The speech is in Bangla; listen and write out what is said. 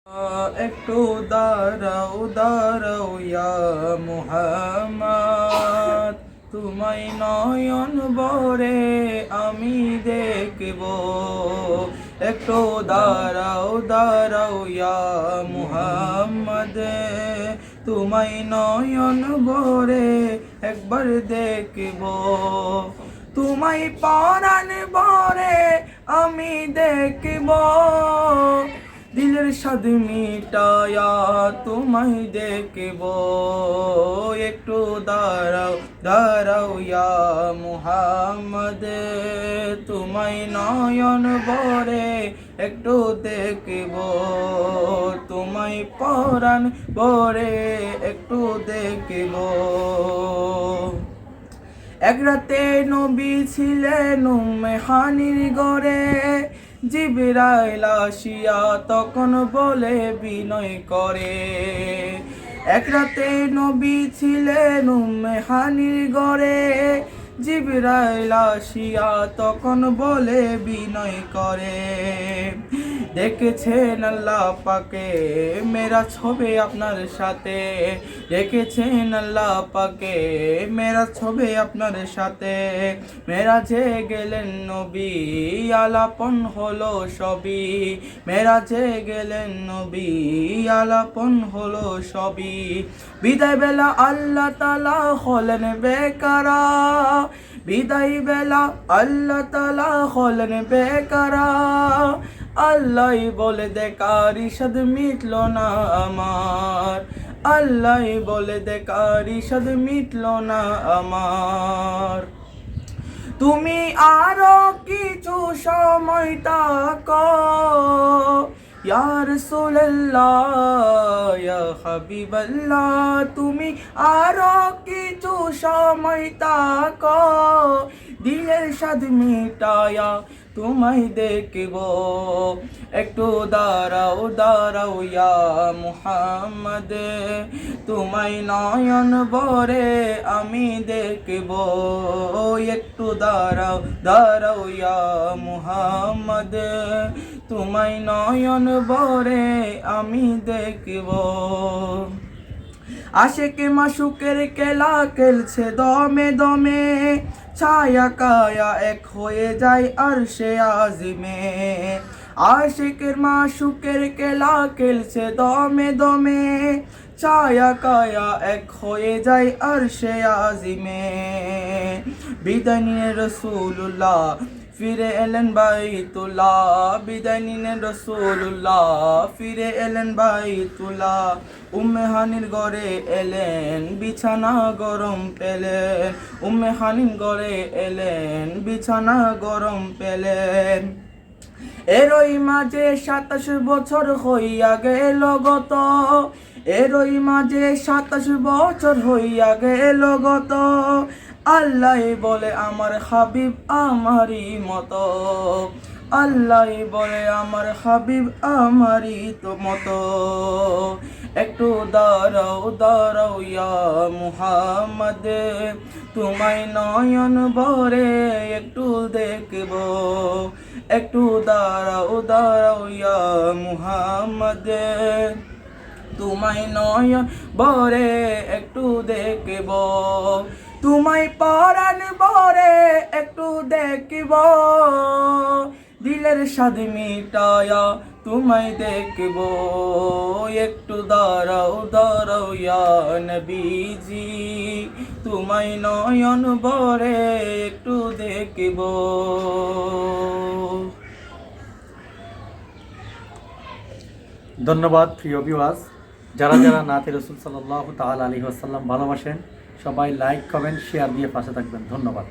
একটু দাঁড়াও দাঁড়াও ইয়া মুহাম্মদ, তোমায় নয়ন ভরে আমি দেখব। একটু দাঁড়াও দাঁড়াও ইয়া মুহাম্মদ, তোমায় নয়ন ভরে একবার দেখব। তোমায় পরাণ ভরে আমি দেখব, দিলের স্বাদ মিটায়া তোমায় দেখব। একটু দাঁড়াও দাঁড়াও ইয়া মুহাম্মদ, তোমায় নয়ন ভরে একটু দেখব। তোমায় পরাণ ভরে একটু দেখব। এক রাতে নবী ছিলেন উম্মে হানির ঘরে, জিবরাইল আসিয়া তখন বলে বিনয় করে। এক রাতে নবী ছিলেন উম্মে হানির ঘরে, জিবরাইল আসিয়া তখন বলে বিনয় করে। দেখেছেন আল্লাহ পাকে মেরা ছবি আপনার সাথে, দেখেছেন আল্লাহ পাকে মেরা ছবি আপনার সাথে। মেরাজে গেলেন নবী আলাপন হলো সবই, মেরাজে গেলেন নবী আলাপন হলো সবই। বিদায় বেলা আল্লাহ তাআলা হলেন বেকারা, বিদায় বেলা আল্লাহ তাআলা হলেন বেকারা। আল্লাহ বলে দেখার ইশাদ মিটল না আমার, আল্লাহ বলে দেখার ইশাদ মিটল না আমার। তুমি আরো কিছু সময় তাকো ইয়া রাসূলুল্লাহ ইয়া হাবিবাল্লাহ, তুমি আরো কিছু সময় তাকো, দিলের স্বাদ মিটায়া তোমায় দেখব। একটু দাঁড়াও দাঁড়াও ইয়া মুহাম্মদ, তোমায় নয়ন ভরে আমি দেখব। একটু দাঁড়াও দাঁড়াও ইয়া মুহাম্মদ, তোমায় নয়ন ভরে আমি দেখব। আশেকে মাশুকের খেলা খেলছে দমে দমে, ছায়া কায়া এক হয়ে যায় আরশে আজিমে। আশেকের মাশুকের খেলা খেলছে দমে দমে, ছায়া কায়া এক হয়ে যায় আরশে আজিমে। বিদায় নিয়ে রাসূলুল্লাহ ফিরে এলেন বাইতুল্লাহ, বিদায় নিলেন রাসূলুল্লাহ ফিরে এলেন বাইতুল্লাহ। উম্মে হানির ঘরে এলেন বিছানা গরম পেলেন, উম্মে হানির ঘরে এলেন বিছানা গরম পেলেন। এরই মাঝে 27 বছর হইয়া গেল গত, এরই মাঝে 27 বছর হইয়া গেল গত। আল্লাহ বলে আমার হাবিব আমারই মতো, আল্লাহ বলে আমার হাবিব আমারই তো মতো। একটু দাঁড়াও দাঁড়াও ইয়া মুহাম্মদ, তোমায় নয়ন ভরে একটু দেখব। একটু দাঁড়াও দাঁড়াও ইয়া মুহাম্মদ, তোমায় নয়ন ভরে একটু দেখব। তোমায় পরাণ ভরে একটু দেখব, দিলের স্বাদ মিটায়া তোমায় দেখব। একটু দাঁড়াও দাঁড়াও ইয়া নবীজি, তোমায় নয়ন ভরে একটু দেখব। ধন্যবাদ প্রিয় ভিউয়ার্স, যারা যারা নাতে রাসূল সাল্লাল্লাহু তাআলা আলাইহি ওয়াসাল্লাম ভালোবাসেন সবাই লাইক কমেন্ট শেয়ার দিয়ে পাশে থাকবেন। ধন্যবাদ।